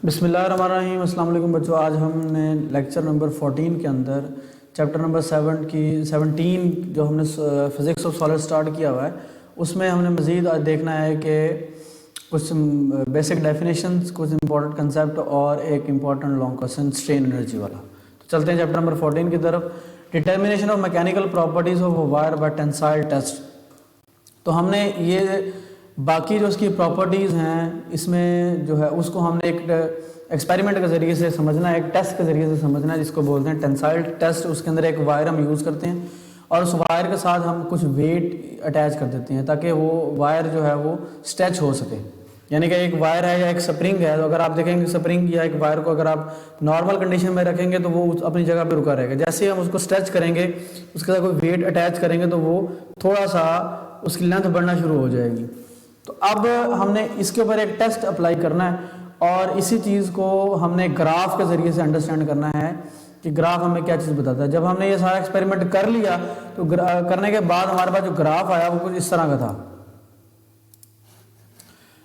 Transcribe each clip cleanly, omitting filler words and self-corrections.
बिस्मिल्लाहिर्रहमानिर्रहीम। अस्सलाम वालेकुम बच्चों, आज हमने लेक्चर नंबर 14 के अंदर चैप्टर नंबर 17 जो हमने फिज़िक्स ऑफ सॉलिड स्टार्ट किया हुआ है, उसमें हमने मज़ीद आज देखना है कि कुछ बेसिक डेफिनेशंस, कुछ इंपॉर्टेंट कंसेप्ट और एक important long question strain energy वाला। तो चलते हैं चैप्टर नंबर 14 की तरफ। Determination of mechanical properties of wire by tensile test. तो हमने ये बाकी जो उसकी प्रॉपर्टीज़ हैं, इसमें जो है उसको हमने एक एक्सपेरिमेंट के ज़रिए से समझना है, एक टेस्ट के ज़रिए से समझना है, जिसको बोलते हैं टेंसाइल टेस्ट। उसके अंदर एक वायर हम यूज़ करते हैं और उस वायर के साथ हम कुछ वेट अटैच कर देते हैं ताकि वो वायर जो है वो स्ट्रेच हो सके। यानी कि एक वायर है या एक स्प्रिंग है, तो अगर आप देखेंगे स्प्रिंग या एक वायर को अगर आप नॉर्मल कंडीशन में रखेंगे तो वो अपनी जगह पे रुका रहेगा। जैसे हम उसको स्ट्रेच करेंगे, उसके साथ कोई वेट अटैच करेंगे तो वो थोड़ा सा उसकी लेंथ बढ़ना शुरू हो जाएगी। तो अब हमने इसके ऊपर एक टेस्ट अप्लाई करना है और इसी चीज़ को हमने ग्राफ के ज़रिए से अंडरस्टैंड करना है कि ग्राफ हमें क्या चीज़ बताता है। जब हमने ये सारा एक्सपेरिमेंट कर लिया तो करने के बाद हमारे पास जो ग्राफ आया वो कुछ इस तरह का था।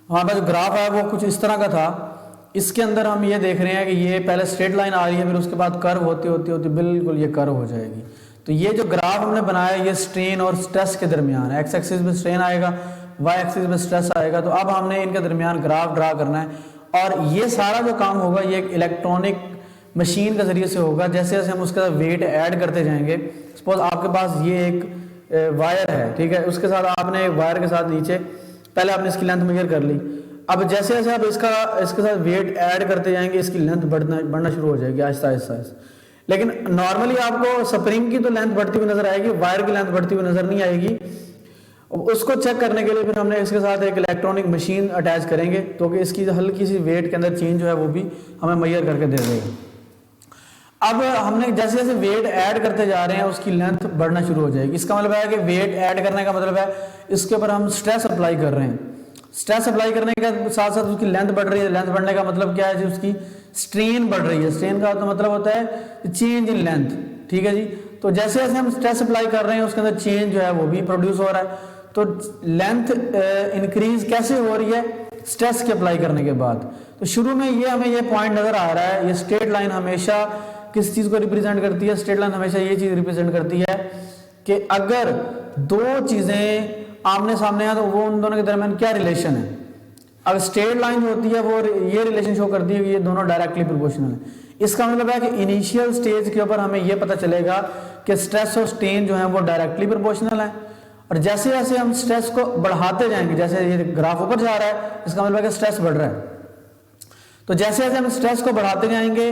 हमारे पास जो ग्राफ आया वो कुछ इस तरह का था। इसके अंदर हम ये देख रहे हैं कि ये पहले स्ट्रेट लाइन आ रही है, फिर उसके बाद कर्व होती होती होती बिल्कुल ये कर्व हो जाएगी। तो ये जो ग्राफ हमने बनाया ये स्ट्रेन और स्ट्रेस के दरमियान है। एक्स एक्सिस में स्ट्रेन आएगा, वाई एक्सिस में स्ट्रेस आएगा। तो अब हमने इनके दरमियान ग्राफ ड्रा करना है और ये सारा जो काम होगा ये एक इलेक्ट्रॉनिक मशीन के ज़रिए से होगा। जैसे जैसे हम उसके साथ वेट ऐड करते जाएंगे, सपोज आपके पास ये एक वायर है, ठीक है, उसके साथ आपने वायर के साथ नीचे पहले आपने इसकी लेंथ मेजर कर ली। अब जैसे जैसे आप इसके साथ वेट ऐड करते जाएंगे, इसकी लेंथ बढ़ना शुरू हो जाएगी आहिस्ता आहिस्ता। लेकिन नॉर्मली आपको स्प्रिंग की तो लेंथ बढ़ती हुई नजर आएगी, वायर की लेंथ बढ़ती हुई नजर नहीं आएगी। उसको चेक करने के लिए फिर हमने इसके साथ एक इलेक्ट्रॉनिक मशीन अटैच करेंगे तो कि इसकी हल्की सी वेट के अंदर चेंज जो है वो भी हमें मेजर करके दे देगा। अब हमने जैसे जैसे वेट ऐड करते जा रहे हैं उसकी लेंथ बढ़ना शुरू हो जाएगी। इसका मतलब है कि वेट ऐड करने का मतलब है इसके ऊपर हम स्ट्रेस अप्लाई कर रहे हैं। स्ट्रेस अप्लाई करने के साथ साथ उसकी लेंथ बढ़ रही है। लेंथ बढ़ने का मतलब क्या है जी, उसकी स्ट्रेन बढ़ रही है। स्ट्रेन का तो मतलब होता है चेंज इन लेंथ, ठीक है जी। तो जैसे जैसे हम स्ट्रेस अप्लाई कर रहे हैं उसके अंदर चेंज जो है वो भी प्रोड्यूस हो रहा है। तो लेंथ इंक्रीज कैसे हो रही है? स्ट्रेस के अप्लाई करने के बाद। तो शुरू में ये हमें ये पॉइंट नजर आ रहा है, ये स्ट्रेट लाइन हमेशा किस चीज को रिप्रेजेंट करती है? स्ट्रेट लाइन हमेशा ये चीज रिप्रेजेंट करती है कि अगर दो चीजें आमने सामने हैं तो वो उन दोनों के दरमियान क्या रिलेशन है। अब स्ट्रेट लाइन जो होती है वो ये रिलेशन शो करती है कि ये दोनों डायरेक्टली प्रोपोर्शनल है। इसका मतलब है कि इनिशियल स्टेज के ऊपर हमें यह पता चलेगा कि स्ट्रेस और स्ट्रेन जो है वो डायरेक्टली प्रोपोर्शनल है। और जैसे जैसे हम स्ट्रेस को बढ़ाते जाएंगे, जैसे ये ग्राफ ऊपर जा रहा है इसका मतलब है कि स्ट्रेस बढ़ रहा है। तो जैसे जैसे हम स्ट्रेस को बढ़ाते जाएंगे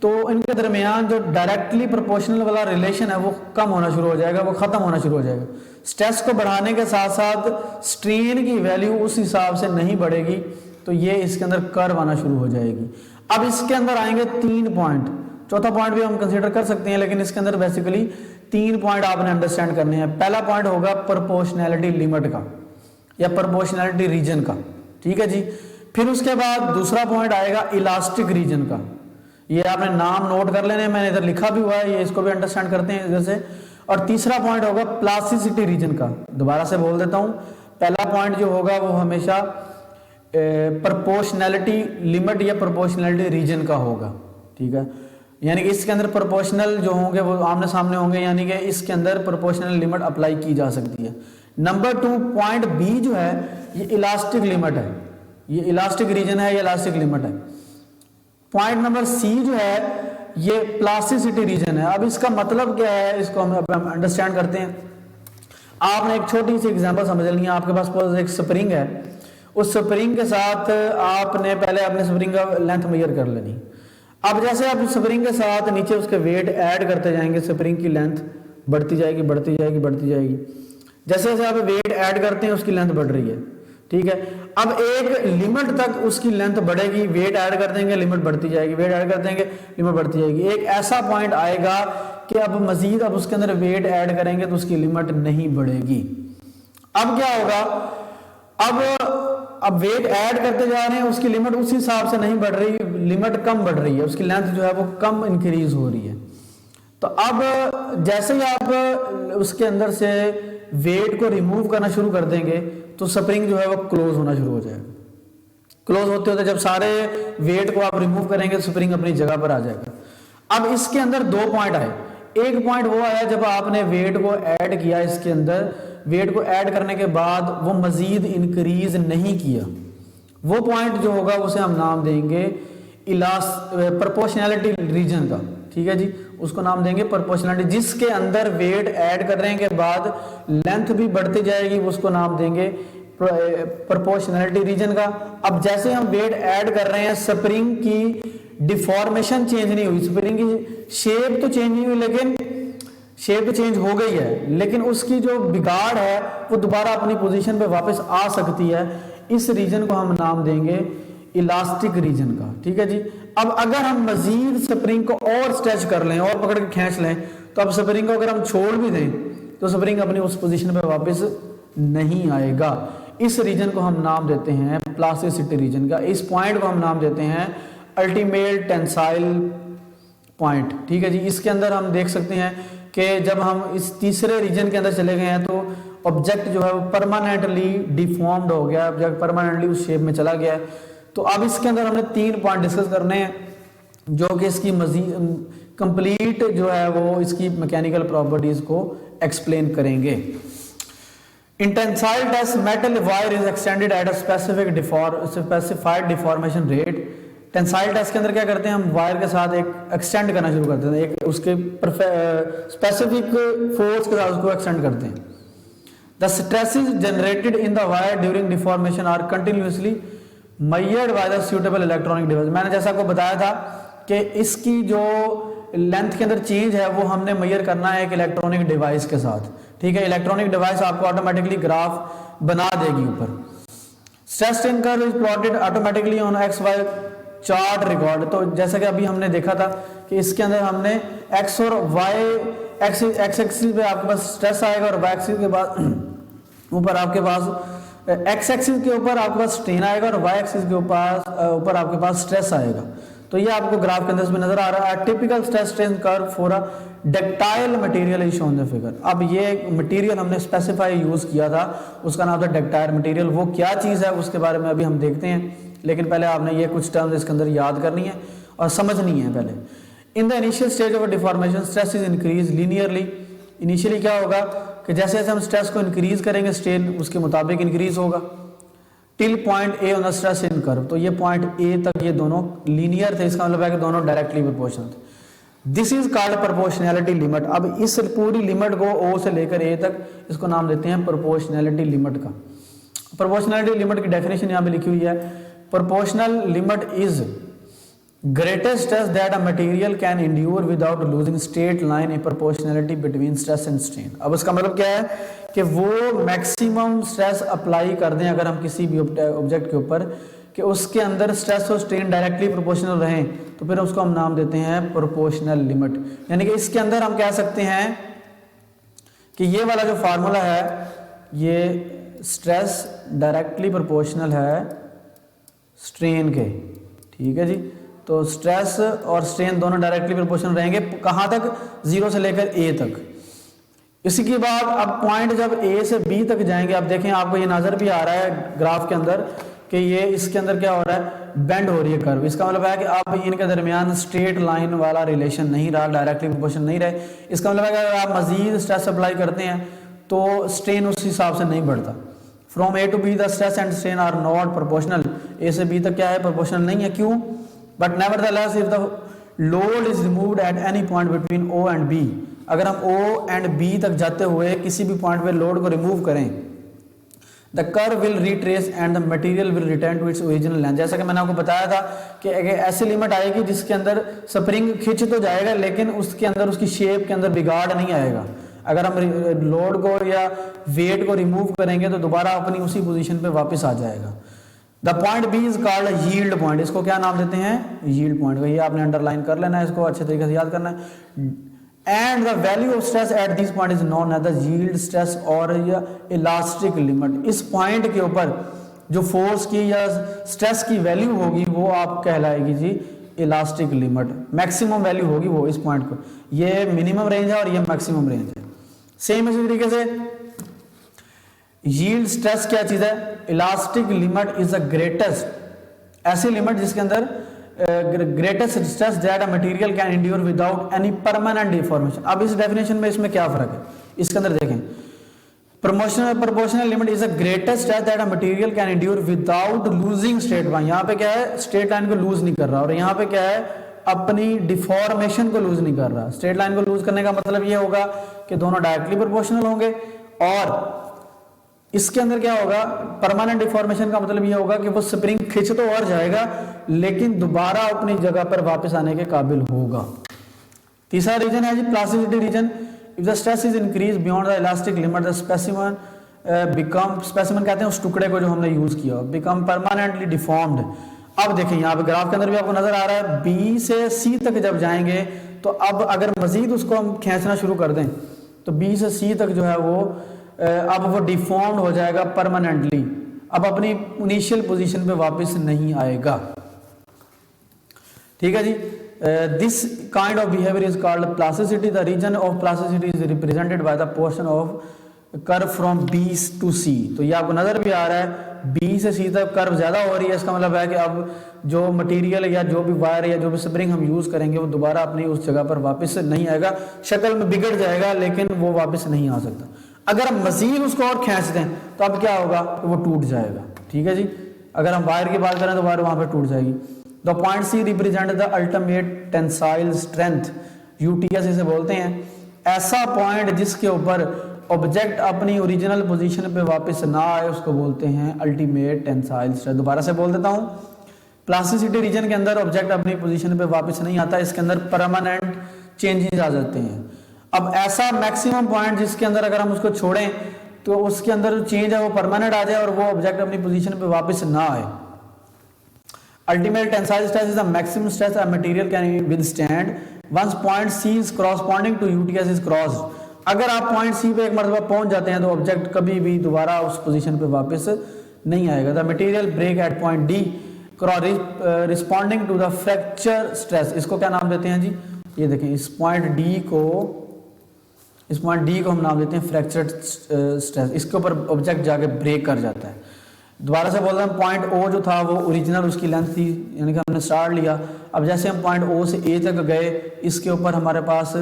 तो इनके दरमियान जो डायरेक्टली प्रोपोर्शनल वाला रिलेशन है वो कम होना शुरू हो जाएगा, वो खत्म होना शुरू हो जाएगा। स्ट्रेस को बढ़ाने के साथ साथ स्ट्रेन की वैल्यू उस हिसाब से नहीं बढ़ेगी, तो ये इसके अंदर कर्व आना शुरू हो जाएगी। अब इसके अंदर आएंगे 3 पॉइंट, चौथा पॉइंट भी हम कंसीडर कर सकते हैं, लेकिन इसके अंदर बेसिकली 3 पॉइंट आपने अंडरस्टैंड करने हैं। पहला पॉइंट होगा प्रोपोर्शनैलिटी लिमिट का या प्रोपोर्शनैलिटी रीजन का, ठीक है जी। फिर उसके बाद दूसरा पॉइंट आएगा इलास्टिक रीजन का। ये आपने नाम नोट कर लेने, मैंने इधर लिखा भी हुआ है, ये इसको भी अंडरस्टैंड करते हैं इधर से। और तीसरा पॉइंट होगा प्लास्टिसिटी रीजन का। दोबारा से बोल देता हूं, पहला पॉइंट जो होगा वो हमेशा प्रोपोर्शनैलिटी लिमिट या प्रोपोर्शनैलिटी रीजन का होगा, ठीक है। यानी कि इसके अंदर प्रोपोर्शनल जो होंगे वो आमने सामने होंगे, यानी कि इसके अंदर प्रोपोर्शनल लिमिट अप्लाई की जा सकती है। नंबर 2 पॉइंट बी जो है ये इलास्टिक लिमिट है, ये इलास्टिक रीजन है, ये इलास्टिक लिमिट है। पॉइंट नंबर सी जो है ये प्लास्टिसिटी रीजन है। अब इसका मतलब क्या है, इसको हम अंडरस्टैंड करते हैं। आपने एक छोटी सी एग्जांपल समझ लेनी है। आपके पास एक स्प्रिंग है, उस स्प्रिंग के साथ आपने पहले अपने स्प्रिंग का लेंथ मेजर कर लेनी। अब जैसे आप स्प्रिंग के साथ नीचे उसके वेट ऐड करते जाएंगे, स्प्रिंग की लेंथ बढ़ती जाएगी बढ़ती जाएगी बढ़ती जाएगी। जैसे जैसे आप वेट ऐड करते हैं उसकी लेंथ बढ़ रही है, ठीक है। अब एक लिमिट तक उसकी लेंथ बढ़ेगी, वेट ऐड कर देंगे लिमिट बढ़ती जाएगी, वेट ऐड कर देंगे लिमिट बढ़ती जाएगी। एक ऐसा पॉइंट आएगा कि अब मजीद अब उसके अंदर वेट ऐड करेंगे तो उसकी लिमिट नहीं बढ़ेगी। अब क्या होगा, अब वेट ऐड करते जा रहे हैं, उसकी लिमिट उस हिसाब से नहीं बढ़ रही, लिमिट कम बढ़ रही है, उसकी लेंथ जो है वो कम इंक्रीज हो रही है। तो अब जैसे ही आप उसके अंदर से वेट को रिमूव करना शुरू कर देंगे तो स्प्रिंग जो है वो क्लोज होना शुरू हो जाएगा। क्लोज होते होते जब सारे वेट को आप रिमूव करेंगे तो स्प्रिंग अपनी जगह पर आ जाएगा। अब इसके अंदर दो पॉइंट आए। एक पॉइंट वो आया जब आपने वेट को ऐड किया, इसके अंदर वेट को ऐड करने के बाद वो मजीद इंक्रीज नहीं किया, वो पॉइंट जो होगा उसे हम नाम देंगे प्रोपोर्शनैलिटी रीजन का, ठीक है जी, उसको नाम देंगे प्रोपोर्शनैलिटी। जिसके अंदर वेट ऐड करने के बाद लेंथ भी बढ़ती जाएगी, उसको नाम देंगे प्रोपोर्शनैलिटी रीजन का। अब जैसे हम वेट ऐड कर रहे हैं, स्प्रिंग की डिफॉर्मेशन चेंज नहीं हुई, स्प्रिंग की शेप तो चेंज नहीं हुई, लेकिन शेप तो चेंज हो गई है, लेकिन उसकी जो बिगाड़ है वो दोबारा अपनी पोजीशन पे वापस आ सकती है। इस रीजन को हम नाम देंगे इलास्टिक रीजन का, ठीक है जी। अब अगर हम मजीद स्प्रिंग को और स्ट्रेच कर लें और पकड़ के खींच लें, तो अब स्प्रिंग को अगर हम छोड़ भी दें तो स्प्रिंग अपनी उस पोजीशन पे वापस नहीं आएगा। इस रीजन को हम नाम देते हैं प्लास्टिसिटी रीजन का। इस पॉइंट को हम नाम देते हैं अल्टीमेट टेंसाइल पॉइंट, ठीक है जी। इसके अंदर हम देख सकते हैं कि जब हम इस तीसरे रीजन के अंदर चले गए हैं तो ऑब्जेक्ट जो है वो परमानेंटली डिफॉर्म्ड हो गया, ऑब्जेक्ट परमानेंटली उस शेप में चला गया है। तो अब इसके अंदर हमने 3 पॉइंट डिस्कस करने हैं जो कि इसकी मजीद कंप्लीट जो है वो इसकी मैकेनिकल प्रॉपर्टीज को एक्सप्लेन करेंगे। In tensile test, metal wire is extended at a specified deformation rate. Tensile test के अंदर क्या करते हैं, हम वायर के साथ एक एक्सटेंड करना शुरू करते हैं, एक उसके स्पेसिफिक फोर्स के साथ उसको एक्सटेंड करते हैं। The stresses generated in the wire during deformation are continuously measured by the suitable electronic device. मैंने जैसा आपको बताया था कि इसकी जो लेंथ के अंदर चेंज है वो हमने मेजर करना है एक इलेक्ट्रॉनिक डिवाइस के साथ, ठीक है। इलेक्ट्रॉनिक डिवाइस आपको ऑटोमेटिकली ग्राफ बना देगी ऊपर। Stress strain curve is plotted automatically on X Y chart record. तो जैसा कि अभी हमने देखा था कि इसके अंदर हमने एक्स और वाई एक्स एक्सिस पे आपके पास स्ट्रेस आएगा और वाई एक्सिस के बाद ऊपर आपके पास एक्स एक्सिस के ऊपर आपके पास स्ट्रेन आएगा और वाई एक्सिस के ऊपर आपके पास स्ट्रेस आएगा। तो ये आपको ग्राफ के अंदर इसमें नजर आ रहा है। Typical stress strain curve for a ductile material is shown the figure. अब ये मटेरियल हमने स्पेसिफाई यूज किया था, उसका नाम था डक्टाइल मटेरियल। वो क्या चीज है उसके बारे में अभी हम देखते हैं, लेकिन पहले आपने ये कुछ टर्म्स इसके अंदर याद करनी है और समझनी है पहले। In the initial stage of deformation stress is increase linearly. Initially क्या होगा कि जैसे जैसे हम स्ट्रेस को इंक्रीज करेंगे स्ट्रेन उसके मुताबिक इंक्रीज होगा till point A on the stress in curve. तो ये पॉइंट ए तक ये दोनों लीनियर थे, इसका मतलब है कि दोनों डायरेक्टली प्रोपोर्शनल थे। This is called proportionality limit. अब इस पूरी लिमिट को ओ से लेकर ए तक इसको नाम देते हैं प्रोपोर्शनैलिटी लिमिट का। प्रोपोर्शनैलिटी लिमिट की डेफिनेशन यहाँ पे लिखी हुई है, proportional limit is greatest stress that a material can endure without losing straight line in proportionality between stress and strain। अब इसका मतलब क्या है कि वो मैक्सिमम स्ट्रेस अप्लाई कर दें अगर हम किसी भी ऑब्जेक्ट के ऊपर कि उसके अंदर स्ट्रेस और स्ट्रेन डायरेक्टली प्रोपोर्शनल रहें, तो फिर उसको हम नाम देते हैं प्रोपोर्शनल लिमिट। यानी कि इसके अंदर हम कह सकते हैं कि ये वाला जो फार्मूला है ये स्ट्रेस डायरेक्टली प्रोपोर्शनल है स्ट्रेन के, ठीक है जी। तो स्ट्रेस और स्ट्रेन दोनों डायरेक्टली प्रोपोर्शनल रहेंगे, कहाँ तक, 0 से लेकर ए तक। इसी के बाद अब पॉइंट जब ए से बी तक जाएंगे, आप देखें आपको ये नजर भी आ रहा है ग्राफ के अंदर कि ये इसके अंदर क्या हो रहा है, बेंड हो रही है कर्व। इसका मतलब है कि अब इनके दरमियान स्ट्रेट लाइन वाला रिलेशन नहीं रहा, डायरेक्टली प्रोपोर्शनल नहीं रहे। इसका मतलब है कि अगर आप मजीद स्ट्रेस अप्लाई करते हैं तो स्ट्रेन उस हिसाब से नहीं बढ़ता। From A to B the stress and strain are not proportional. A से बी तक क्या है, प्रोपोर्शनल नहीं है। क्यों? But nevertheless if the load is removed at any point between O and B, अगर हम ओ एंड बी तक जाते हुए किसी भी पॉइंट पे लोड को रिमूव करें, the curve will retrace and the material will return to its original length. जैसा कि मैंने आपको बताया था कि ऐसी लिमिट आएगी जिसके अंदर स्प्रिंग खिंच तो जाएगा लेकिन उसके अंदर उसकी शेप के अंदर बिगाड़ नहीं आएगा। अगर हम लोड को या वेट को रिमूव करेंगे तो दोबारा अपनी उसी पोजीशन पे वापस आ जाएगा। The point B is called yield point. इसको क्या नाम देते हैं, यील्ड पॉइंट। ये आपने अंडरलाइन कर लेना है, इसको अच्छे तरीके से याद करना है। And the value of stress at this point is known as the yield stress और इलास्टिक लिमिट। इस पॉइंट के ऊपर जो फोर्स की या स्ट्रेस की वैल्यू होगी वो आप कहलाएगी जी इलास्टिक लिमिट। मैक्सिमम वैल्यू होगी वो इस पॉइंट को, ये मिनिमम रेंज है और ये मैक्सिमम रेंज है। सेम इसी तरीके से यील्ड स्ट्रेस क्या चीज है, elastic limit is the greatest ऐसी लिमिट जिसके अंदर greatest stress that a material can endure without any permanent deformation. अब इस डेफिनेशन में इसमें क्या फर्क है, इसके अंदर देखें, proportional limit is a greatest stress that a material can endure without losing straight line. यहाँ पे क्या है, स्ट्रेट लाइन को लूज नहीं कर रहा, और यहाँ पे क्या है, अपनी डिफॉर्मेशन को लूज नहीं कर रहा। स्ट्रेट लाइन को लूज करने का मतलब ये होगा कि दोनों डायरेक्टली प्रोपोर्शनल होंगे, और इसके अंदर क्या होगा, परमानेंट डिफॉर्मेशन का मतलब ये होगा कि वो स्प्रिंग खिंच तो और जाएगा लेकिन दोबारा अपनी जगह पर वापस आने के काबिल होगा। तीसरा रीजन है जी plasticity region. If the stress is increase beyond the elastic limit the specimen become, specimen कहते हैं उस टुकड़े को जो हमने यूज किया, बिकम परमानेंटली डिफॉर्म्ड। अब देखिए यहाँ पे ग्राफ के अंदर भी आपको नजर आ रहा है, बी से सी तक जब जाएंगे तो अब अगर मजीद उसको हम खींचना शुरू कर दें तो बी से सी तक जो है वो अब वो डिफॉर्म्ड हो जाएगा परमानेंटली, अब अपनी इनिशियल पोजीशन पे वापस नहीं आएगा। ठीक है जी, this kind of behaviour is called plasticity. The region of plasticity is represented by the portion of curve from B to C. तो ये आपको नजर भी आ रहा है, बी से सी तक कर्व ज्यादा हो रही है, इसका मतलब है कि अब जो मटेरियल या जो भी वायर या जो भी स्प्रिंग हम यूज करेंगे वो दोबारा अपनी उस जगह पर वापस नहीं आएगा, शक्ल में बिगड़ जाएगा लेकिन वो वापस नहीं आ सकता। अगर हम मजीद उसको और खींच दें तो अब क्या होगा, तो वो टूट जाएगा। ठीक है जी, अगर हम वायर की बात करें तो वायर वहां पर टूट जाएगी। The point C represent the ultimate tensile strength, UTS इसे बोलते हैं। ऐसा पॉइंट जिसके ऊपर ऑब्जेक्ट अपनी ओरिजिनल पोजीशन पे वापस ना आए उसको बोलते हैं अल्टीमेट टेंसाइल स्ट्रेंथ। दोबारा से बोल देता हूं, प्लास्टिसिटी रीजन के अंदर ऑब्जेक्ट अपनी पोजीशन पे वापस नहीं आता, इसके अंदर परमानेंट चेंजेस आ जाते हैं। अब ऐसा मैक्सिमम पॉइंट जिसके अंदर अगर हम उसको छोड़ें तो उसके अंदर जो चेंज है वो परमानेंट आ जाए और वो ऑब्जेक्ट अपनी पोजीशन पे वापस ना आए। Ultimate tensile stress is the maximum stress a material can withstand once point C is corresponding to UTS is crossed. अगर आप पॉइंट सी पे एक मरतबा पहुंच जाते हैं तो ऑब्जेक्ट कभी भी दोबारा उस पोजीशन पे वापस नहीं आएगा। The material break at point D responding to the fracture stress. इसको क्या नाम देते हैं जी, ये देखें, इस पॉइंट डी को हम नाम देते हैं फ्रैक्चर स्ट्रेस। इसके ऊपर ऑब्जेक्ट जाके ब्रेक कर जाता है। दोबारा से बोल रहे हैं, पॉइंट ओ जो था वो ओरिजिनल उसकी लेंथ थी, यानी कि हमने स्टार्ट लिया। अब जैसे हम पॉइंट ओ से ए तक गए, इसके ऊपर हमारे पास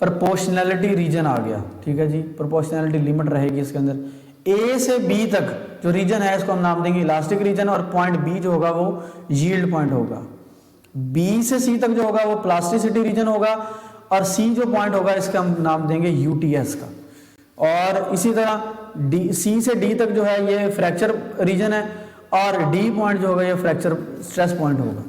प्रोपोर्शनैलिटी रीजन आ गया। ठीक है जी, प्रोपोर्शनैलिटी लिमिट रहेगी इसके अंदर। ए से बी तक जो रीजन है इसको हम नाम देंगे इलास्टिक रीजन, और पॉइंट बी जो होगा वो यील्ड पॉइंट होगा। बी से सी तक जो होगा वो प्लास्टिसिटी रीजन होगा, और सी जो पॉइंट होगा इसका हम नाम देंगे यूटीएस का। और इसी तरह सी से डी तक जो है ये फ्रैक्चर रीजन है, और डी पॉइंट जो होगा ये फ्रैक्चर स्ट्रेस पॉइंट होगा।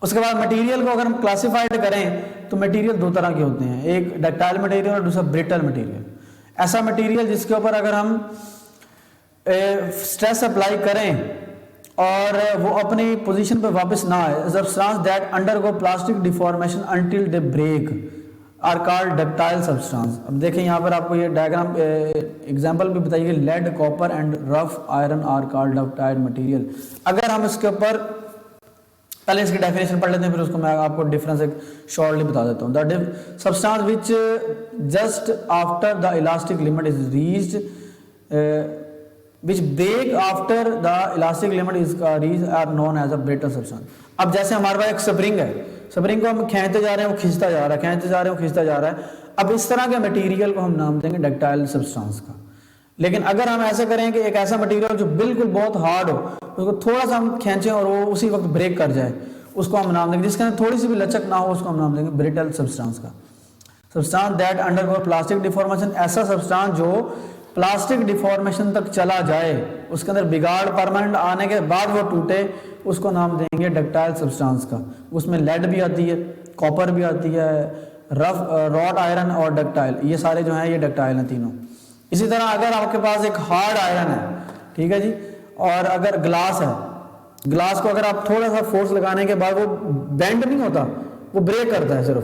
उसके बाद मटेरियल को अगर हम क्लासिफाइड करें तो मटेरियल दो तरह के होते हैं, एक डक्टाइल मटेरियल और दूसरा ब्रिटल मटेरियल। ऐसा मटेरियल जिसके ऊपर अगर हम स्ट्रेस अप्लाई करें और वो अपनी पोजीशन पे वापस ना आए, substance that undergo plastic deformation until they break are called ductile substance. अब देखें यहाँ पर आपको ये डायग्राम एग्जांपल भी बताइए, lead, copper and wrought iron are called ductile material. अगर हम इसके ऊपर पहले इसकी डेफिनेशन पढ़ लेते हैं, फिर उसको मैं आपको डिफरेंस एक शॉर्टली बता देता हूँ। The substance which just after the elastic limit is reached which break after the elastic limit is reached are known as a brittle substance। अब जैसे हमारे पास एक स्प्रिंग है, स्प्रिंग को हम खींचते जा रहे हैं, वो खींचता जा रहा है, खींचते जा रहे हैं, वो खींचता जा रहा है। अब इस तरह के मटेरियल को हम नाम देंगे डक्टाइल सब्सटेंस का। लेकिन अगर हम ऐसे करें कि एक ऐसा मटेरियल जो बिल्कुल बहुत हार्ड हो, उसको थोड़ा सा हम खींचें और वो उसी वक्त ब्रेक कर जाए, उसको हम नाम देंगे, जिसके अंदर थोड़ी सी भी लचक ना हो, उसको हम नाम देंगे ब्रिटल सब्सटेंस का। Substance that undergo plastic deformation, ऐसा सब्सटेंस जो प्लास्टिक डिफॉर्मेशन तक चला जाए, उसके अंदर बिगाड़ परमानेंट आने के बाद वो टूटे, उसको नाम देंगे डक्टाइल सब्सटेंस का। उसमें लेड भी आती है, कॉपर भी आती है, रॉट आयरन और डक्टाइल, ये सारे जो हैं ये डक्टाइल हैं तीनों। इसी तरह अगर आपके पास एक हार्ड आयरन है, ठीक है जी, और अगर ग्लास है, ग्लास को अगर आप थोड़ा सा फोर्स लगाने के बाद वो बेंड नहीं होता, वो ब्रेक करता है सिर्फ।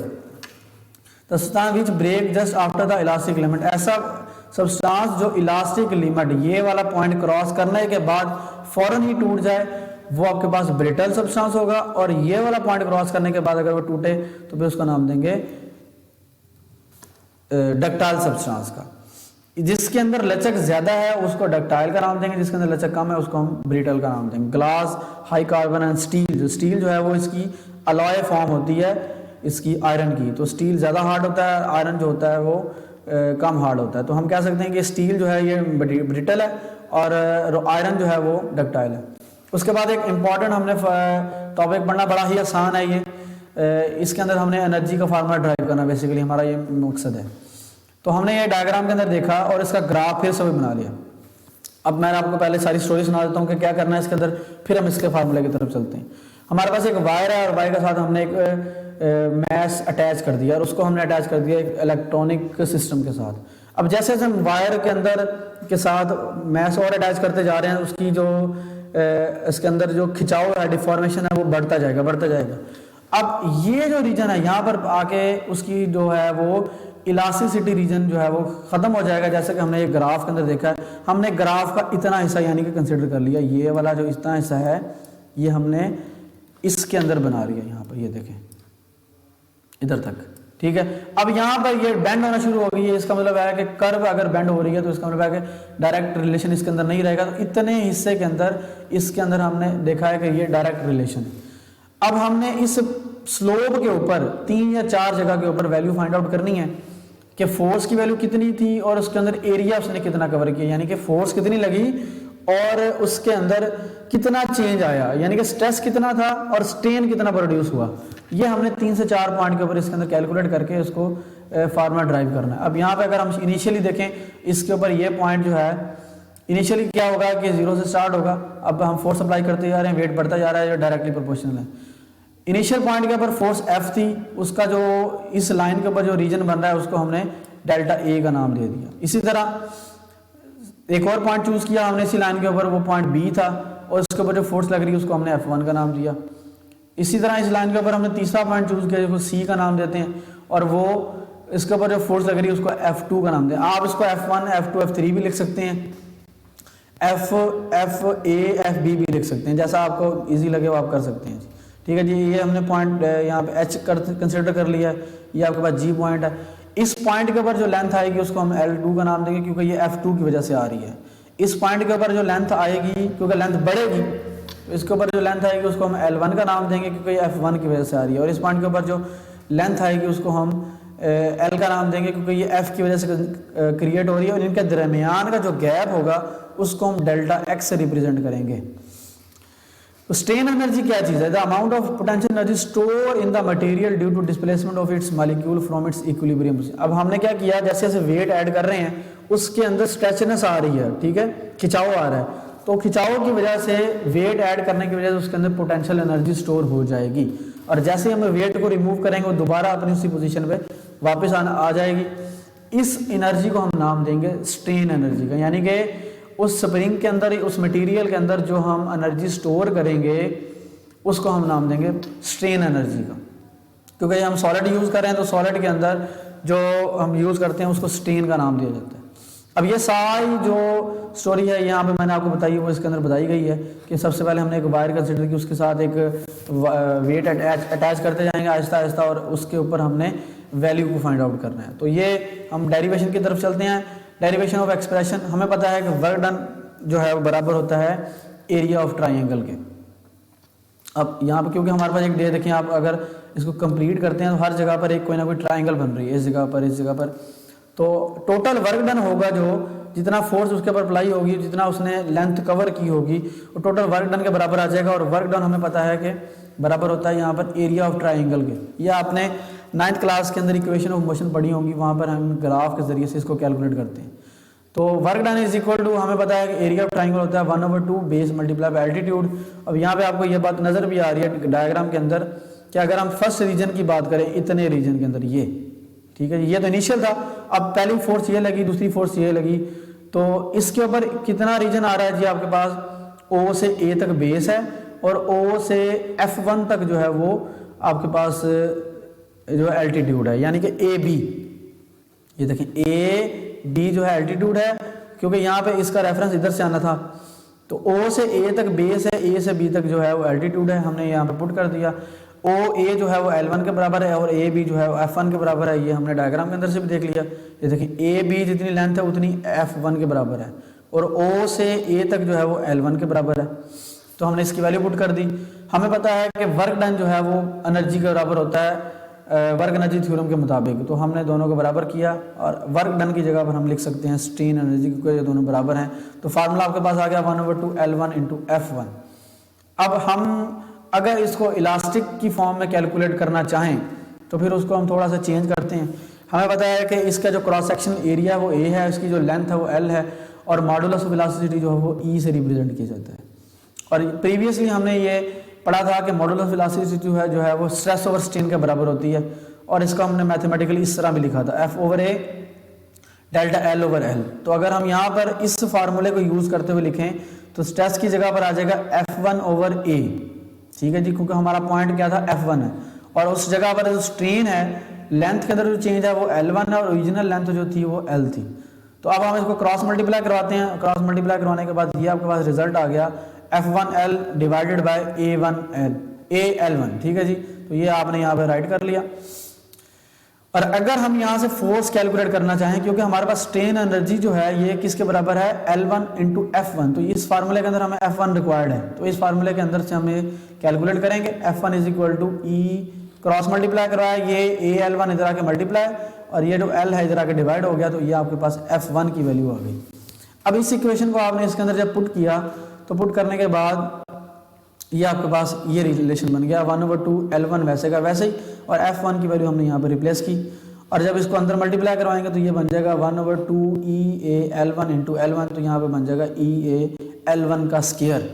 Substance which break just after the elastic limit, ऐसा सब्सटेंस जो इलास्टिक लिमिट ये वाला पॉइंट क्रॉस करने के बाद फौरन ही टूट जाए, वो आपके पास ब्रिटल सब्सटेंस होगा। और ये वाला पॉइंट क्रॉस करने के बाद अगर वो टूटे तो फिर उसका नाम देंगे डक्टाइल सब्सटेंस का। जिसके अंदर लचक ज्यादा है उसको डक्टाइल का नाम देंगे, जिसके अंदर लचक कम है उसको हम ब्रिटल का नाम देंगे। Glass, high carbon and steel, जो स्टील जो है वो इसकी अलॉय फॉर्म होती है इसकी आयरन की, तो स्टील ज़्यादा हार्ड होता है, आयरन जो होता है वो कम हार्ड होता है। तो हम कह सकते हैं कि स्टील जो है ये ब्रिटल है और आयरन जो है वो डक्टाइल है। उसके बाद एक इम्पॉर्टेंट हमने टॉपिक पढ़ना, बड़ा ही आसान है ये, इसके अंदर हमने एनर्जी का फार्मूला ड्राइव करना, बेसिकली हमारा ये मकसद है। तो हमने ये डायग्राम के अंदर देखा और इसका ग्राफ फिर से भी बना लिया। अब मैं आपको पहले सारी स्टोरी सुना देता हूँ कि क्या करना है इसके अंदर, फिर हम इसके फार्मूले की तरफ चलते हैं। हमारे पास एक वायर है और वायर के साथ हमने एक मैस अटैच कर दिया और उसको हमने अटैच कर दिया एक इलेक्ट्रॉनिक सिस्टम के साथ। अब जैसे जैसे हम वायर के अंदर के साथ मैस और अटैच करते जा रहे हैं, उसकी जो इसके अंदर जो खिंचाव है, डिफॉर्मेशन है, वो बढ़ता जाएगा बढ़ता जाएगा। अब ये जो रीजन है यहाँ पर आके उसकी जो है वो इलास्टिसिटी रीजन जो है वो खत्म हो जाएगा। जैसे कि हमने ये ग्राफ के अंदर देखा है, हमने ग्राफ का इतना हिस्सा यानी कि कंसिडर कर लिया, ये वाला जो इतना हिस्सा है ये हमने इसके अंदर बना लिया। यहाँ पर ये देखें इधर तक, ठीक है। अब यहाँ पर ये बेंड होना शुरू हो गई है, इसका मतलब है कि कर्व अगर बेंड हो रही है तो इसका मतलब है कि डायरेक्ट रिलेशन इसके अंदर नहीं रहेगा। तो इतने हिस्से के अंदर इसके अंदर हमने देखा है कि ये डायरेक्ट रिलेशन है। अब हमने इस स्लोप के ऊपर 3 या 4 जगह के ऊपर वैल्यू फाइंड आउट करनी है कि फोर्स की वैल्यू कितनी थी और उसके अंदर एरिया उसने कितना कवर किया, यानी कि फोर्स कितनी लगी और उसके अंदर कितना चेंज आया, यानी कि स्ट्रेस कितना था और स्ट्रेन कितना प्रोड्यूस हुआ। ये हमने 3 से 4 पॉइंट के ऊपर इसके अंदर कैलकुलेट करके उसको फार्मूला ड्राइव करना है। अब यहाँ पे अगर हम इनिशियली देखें इसके ऊपर ये पॉइंट जो है इनिशियली क्या होगा कि 0 से स्टार्ट होगा। अब हम फोर्स अप्लाई करते जा रहे हैं, वेट बढ़ता जा रहा है, जो डायरेक्टली प्रोपोर्शनल है। इनिशियल पॉइंट के ऊपर फोर्स F थी, उसका जो इस लाइन के ऊपर जो रीजन बन रहा है उसको हमने डेल्टा A का नाम दे दिया। इसी तरह एक और पॉइंट चूज किया हमने इसी लाइन के ऊपर, वो पॉइंट B था और उसके ऊपर जो फोर्स लग रही है उसको हमने F1 का नाम दिया। इसी तरह इस लाइन के ऊपर हमने तीसरा पॉइंट चूज किया जिसको C का नाम देते हैं और वो इसके ऊपर जो फोर्स लग रही है उसको F2 का नाम दें। आप इसको F1, F2, F3 भी लिख सकते हैं, FA, FB भी लिख सकते हैं, जैसा आपको इजी लगे वो आप कर सकते हैं। ठीक है जी, ये हमने पॉइंट यहाँ पे H कंसिडर कर लिया है, ये आपके पास G पॉइंट है। इस पॉइंट के ऊपर जो लेंथ आएगी उसको हम L2 का नाम देंगे क्योंकि ये F2 की वजह से आ रही है। इस पॉइंट के ऊपर जो लेंथ आएगी क्योंकि लेंथ बढ़ेगी, इसके ऊपर जो लेंथ आएगी उसको हम L1 का नाम देंगे क्योंकि ये F1 की वजह से आ रही है। और इस पॉइंट के ऊपर जो लेंथ आएगी उसको हम L का नाम देंगे क्योंकि ये F की वजह से क्रिएट हो रही है और इनके दरमियान का जो गैप होगा उसको हम डेल्टा X से रिप्रेजेंट करेंगे। तो स्ट्रेन एनर्जी क्या चीज है? The amount of potential energy store in the material due to displacement of its molecule from its equilibrium. अब हमने क्या किया, जैसे जैसे वेट ऐड कर रहे हैं उसके अंदर स्ट्रेचनेस आ रही है, ठीक है, खिंचाव आ रहा है, तो खिंचाव की वजह से वेट ऐड करने की वजह से उसके अंदर पोटेंशियल एनर्जी स्टोर हो जाएगी और जैसे हम वेट को रिमूव करेंगे वो दोबारा अपनी उसी पोजीशन पे वापस आ जाएगी। इस एनर्जी को हम नाम देंगे स्ट्रेन एनर्जी का, यानी कि उस स्प्रिंग के अंदर, उस मटेरियल के अंदर जो हम एनर्जी स्टोर करेंगे उसको हम नाम देंगे स्ट्रेन एनर्जी का, क्योंकि हम सॉलिड यूज कर रहे हैं तो सॉलिड के अंदर जो हम यूज करते हैं उसको स्ट्रेन का नाम दिया जाता है। अब ये सारी जो स्टोरी है यहाँ पे मैंने आपको बताई वो इसके अंदर बताई गई है कि सबसे पहले हमने एक वायर कंसिडर की, उसके साथ एक वेट अटैच करते जाएंगे आहिस्ता आहिस्ता और उसके ऊपर हमने वैल्यू को फाइंड आउट करना है। तो ये हम डेरिवेशन की तरफ चलते हैं। डेरिवेशन ऑफ एक्सप्रेशन, हमें पता है कि वर्क डन जो है वो बराबर होता है एरिया ऑफ ट्राइंगल के। अब यहाँ पर क्योंकि हमारे पास एक डे देखें, आप अगर इसको कंप्लीट करते हैं तो हर जगह पर एक कोई ना कोई ट्राइंगल बन रही है, इस जगह पर, इस जगह पर, तो टोटल वर्क डन होगा जो जितना फोर्स उसके ऊपर अप्लाई होगी, जितना उसने लेंथ कवर की होगी, वो टोटल वर्क डन के बराबर आ जाएगा। और वर्क डन हमें पता है कि बराबर होता है यहाँ पर एरिया ऑफ ट्राइंगल के। यह आपने 9th क्लास के अंदर इक्वेशन ऑफ मोशन पढ़ी होंगी, वहाँ पर हम ग्राफ के जरिए से इसको कैलकुलेट करते हैं। तो work done is equal to, हमें पता है कि एरिया ऑफ ट्राइंगल होता है 1/2 बेस मल्टीप्लाई बाय एल्टीट्यूड। अब यहाँ पे आपको ये बात नजर भी आ रही है डायग्राम के अंदर कि अगर हम फर्स्ट रीजन की बात करें, इतने रीजन के अंदर ये, ठीक है, ये तो इनिशियल था, अब पहली फोर्स ये लगी, दूसरी फोर्स ये लगी, तो इसके ऊपर कितना रीजन आ रहा है जी आपके पास, O से A तक बेस है और O से F1 तक जो है वो आपके पास जो एल्टीट्यूड है, यानी कि AB, ये देखें AB जो है एल्टीट्यूड है, क्योंकि यहाँ पे इसका रेफरेंस इधर से आना था, तो O से A तक बेस है, A से B तक जो है वो एल्टीट्यूड है, हमने यहाँ पे पुट कर दिया। ओ ए जो है वो L1 के बराबर है और ए बी जो है वो F1 के बराबर है। ये हमने डायग्राम के अंदर से भी देख लिया। ये देखिए ए बी जितनी लेंथ है उतनी F1 के बराबर है और O से ए तक जो है वो L1 के बराबर है। तो हमने इसकी वैल्यू पुट कर दी। हमें पता है कि वर्क डन जो है वो एनर्जी के बराबर होता है वर्क एनर्जी थ्योरम के मुताबिक। तो हमने दोनों को बराबर किया और वर्क डन की जगह पर हम लिख सकते हैं स्ट्रेन एनर्जी, क्योंकि ये दोनों बराबर हैं। तो फार्मूला आपके पास आ गया 1/2 L1 × F1। अब हम अगर इसको इलास्टिक की फॉर्म में कैलकुलेट करना चाहें तो फिर उसको हम थोड़ा सा चेंज करते हैं। हमें पता है कि इसका जो क्रॉस सेक्शनल एरिया है वो ए है, इसकी जो लेंथ है वो एल है और मॉडुलस ऑफ इलास्टिसिटी जो है वो ई से रिप्रेजेंट किया जाता है। और प्रीवियसली हमने ये पढ़ा था कि मॉडुलस ऑफ इलास्टिसिटी जो है वो स्ट्रेस ओवर स्ट्रेन के बराबर होती है और इसको हमने मैथमेटिकली इस तरह भी लिखा था F/A डेल्टा L/L। तो अगर हम यहाँ पर इस फार्मूले को यूज़ करते हुए लिखें तो स्ट्रेस की जगह पर आ जाएगा F1/A, ठीक है जी, क्योंकि हमारा पॉइंट क्या था F1 है और उस जगह पर जो स्ट्रेन है लेंथ के अंदर जो चेंज है वो L1 है और ओरिजिनल लेंथ जो थी वो L थी। तो अब हम इसको क्रॉस मल्टीप्लाई करवाते हैं। क्रॉस मल्टीप्लाई करवाने के बाद ये आपके पास रिजल्ट आ गया F1L डिवाइडेड बाय AL1, ठीक है जी। तो ये आपने यहाँ पे राइट कर लिया। और अगर हम यहाँ से फोर्स कैलकुलेट करना चाहें, क्योंकि हमारे पास स्ट्रेन एनर्जी जो है ये किसके बराबर है L1 × F1, तो इस फार्मूले के अंदर हमें F1 रिक्वायर्ड है। तो इस फार्मूले के अंदर से हम ये कैलकुलेट करेंगे। F1 = E क्रॉस मल्टीप्लाई करवाया, ये AL1 इधर आके मल्टीप्लाई और ये जो L है इधर आके डिवाइड हो गया, तो ये आपके पास F1 की वैल्यू आ गई। अब इस इक्वेशन को आपने इसके अंदर जब पुट किया तो पुट करने के बाद ये आपके पास ये रिलेशन बन गया 1/2 L1 वैसे का वैसे ही और F1 की वैल्यू हमने यहाँ पर रिप्लेस की। और जब इसको अंदर मल्टीप्लाई करवाएंगे तो ये बन जाएगा 1/2 EAL1 × L1, तो यहाँ पे बन जाएगा EAL1 का स्क्वायर।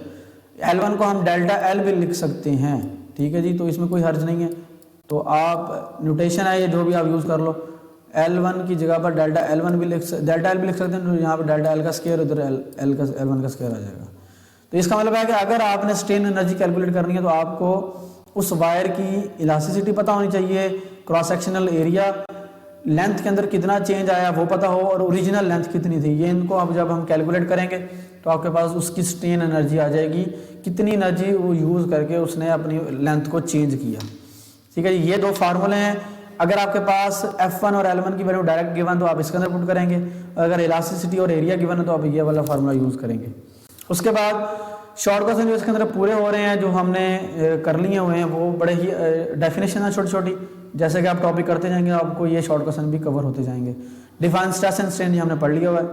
L1 को हम डेल्टा L भी लिख सकते हैं, ठीक है जी, तो इसमें कोई हर्ज नहीं है। तो आप न्यूटेशन है ये जो भी आप यूज़ कर लो, L1 की जगह पर डेल्टा L भी लिख सकते हैं, तो यहाँ पर डेल्टा L का स्क्वायर उधर L1 का स्क्वायर आ जाएगा। तो इसका मतलब है कि अगर आपने स्ट्रेन एनर्जी कैलकुलेट करनी है तो आपको उस वायर की इलास्टिसिटी पता होनी चाहिए, क्रॉस सेक्शनल एरिया, लेंथ के अंदर कितना चेंज आया वो पता हो और ओरिजिनल लेंथ कितनी थी। ये इनको अब जब हम कैलकुलेट करेंगे तो आपके पास उसकी स्ट्रेन एनर्जी आ जाएगी, कितनी एनर्जी वो यूज़ करके उसने अपनी लेंथ को चेंज किया, ठीक है जी। ये दो फार्मूले हैं। अगर आपके पास F1 और L1 की वैल्यू डायरेक्ट गिवन तो आप इसके अंदर पुट करेंगे, अगर इलास्टिसिटी और एरिया गिवन है तो आप ये वाला फार्मूला यूज़ करेंगे। उसके बाद शॉर्ट क्वेश्चन जो इसके अंदर पूरे हो रहे हैं जो हमने कर लिए हुए हैं वो बड़े ही डेफिनेशन है छोटी छोटी, जैसे कि आप टॉपिक करते जाएंगे आपको ये शॉर्ट क्वेश्चन भी कवर होते जाएंगे। डिफाइन स्ट्रेस एंड स्ट्रेन हमने पढ़ लिया हुआ है।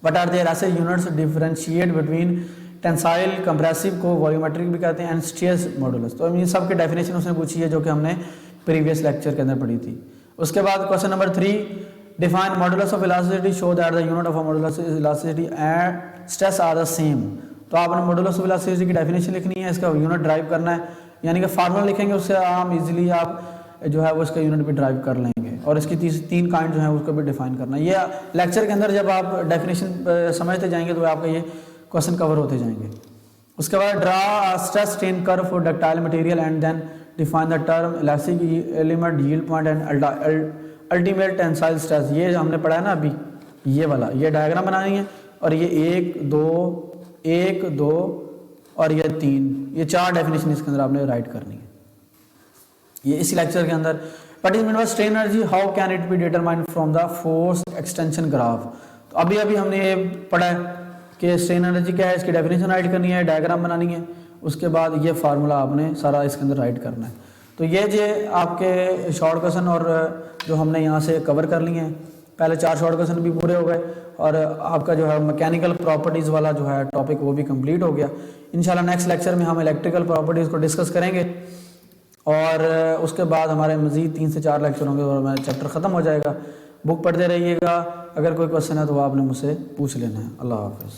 व्हाट आर देयर ऐसे units differentiate between tensile, compressive को वॉल्यूमेट्रिक भी कहते हैं, एंड स्ट्रेस मॉडुलस। तो इन सब की डेफिनेशन उसने पूछी है जो कि हमने प्रीवियस लेक्चर के अंदर पढ़ी थी। उसके बाद question number 3, define modulus of elasticity, show that the unit of modulus elasticity and stress are the same. तो आपने मॉडुलस ऑफ इलास्टिसिटी की डेफिनेशन लिखनी है, इसका यूनिट ड्राइव करना है, यानी कि फार्मूला लिखेंगे उससे आप इजीली आप जो है वो इसका यूनिट भी ड्राइव कर लेंगे और इसकी 3 काइंड जो है उसको भी डिफाइन करना है। ये लेक्चर के अंदर जब आप डेफिनेशन समझते जाएंगे तो आपका ये क्वेश्चन कवर होते जाएंगे। उसके बाद draw stress strain curve for ductile material and then define the term elastic element, yield point and ultimate tensile stress. ये हमने पढ़ा है ना अभी, ये वाला ये डायग्राम बनानी है और ये 1 2 और ये 3, ये 4 डेफिनेशन इसके अंदर आपने राइट करनी है ये इसी लेक्चर के अंदर। But is mean by strain energy, how can it be determined from the force extension graph. तो अभी हमने ये पढ़ा है कि स्ट्रेन एनर्जी क्या है, इसकी डेफिनेशन राइट करनी है, डायग्राम बनानी है, उसके बाद ये फार्मूला आपने सारा इसके अंदर राइट करना है। तो ये जो आपके शॉर्ट क्वेश्चन और जो हमने यहाँ से कवर कर लिए हैं, पहले 4 शॉर्ट क्वेश्चन भी पूरे हो गए और आपका जो है मैकेनिकल प्रॉपर्टीज़ वाला जो है टॉपिक वो भी कंप्लीट हो गया। इंशाल्लाह नेक्स्ट लेक्चर में हम इलेक्ट्रिकल प्रॉपर्टीज़ को डिस्कस करेंगे और उसके बाद हमारे मज़ीद 3 से 4 लेक्चर होंगे और हमारा चैप्टर ख़त्म हो जाएगा। बुक पढ़ते रहिएगा, अगर कोई क्वेश्चन है तो आपने मुझसे पूछ लेना है। अल्लाह हाफ़िज़।